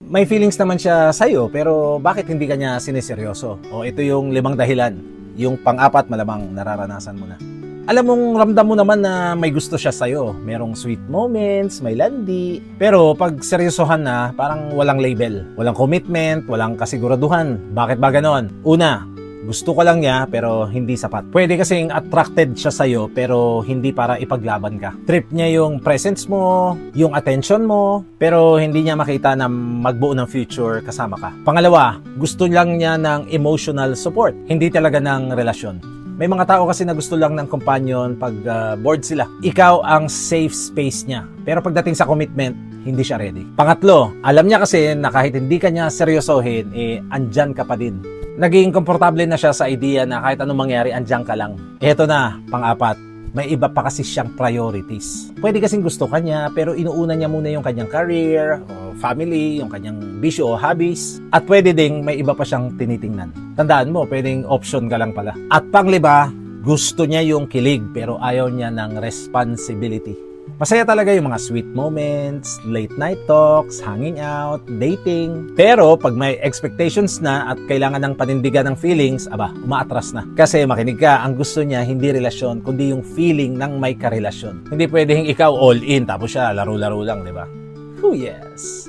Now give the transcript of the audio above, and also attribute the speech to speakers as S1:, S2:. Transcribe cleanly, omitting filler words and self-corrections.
S1: May feelings naman siya sa'yo, pero bakit hindi ka niya siniseryoso? O ito yung 5 dahilan. Yung pang-4, malamang nararanasan mo na. Alam mong ramdam mo naman na may gusto siya sa'yo. Merong sweet moments, may landi. Pero pag seryosohan na, parang walang label. Walang commitment, walang kasiguraduhan. Bakit ba ganon? Una, gusto ko lang niya pero hindi sapat. Pwede kasing attracted siya sa'yo pero hindi para ipaglaban ka. Trip niya yung presence mo, yung attention mo, pero hindi niya makita na magbuo ng future kasama ka. Pangalawa, gusto lang niya ng emotional support, hindi talaga ng relasyon. May mga tao kasi na gusto lang ng companion pag bored sila. Ikaw ang safe space niya. Pero pagdating sa commitment, hindi siya ready. Pangatlo, alam niya kasi na kahit hindi ka niya seryosohin, andyan ka pa din. Naging komportable na siya sa idea na kahit anong mangyari, andyan ka lang. Eto na, pang-4, may iba pa kasi siyang priorities. Pwede kasing gusto ka niya, pero inuuna niya muna yung kanyang career, o family, yung kanyang bisyo o hobbies. At pwede ding may iba pa siyang tinitingnan. Tandaan mo, pwedeng option ka lang pala. At pang-5, gusto niya yung kilig, pero ayaw niya ng responsibility. Masaya talaga yung mga sweet moments, late night talks, hanging out, dating. Pero pag may expectations na at kailangan ng panindigan ng feelings, umaatras na. Kasi makinig ka, ang gusto niya hindi relasyon, kundi yung feeling ng may karelasyon. Hindi pwedeng ikaw all in, tapos siya laro-laro lang, di ba? Oh yes!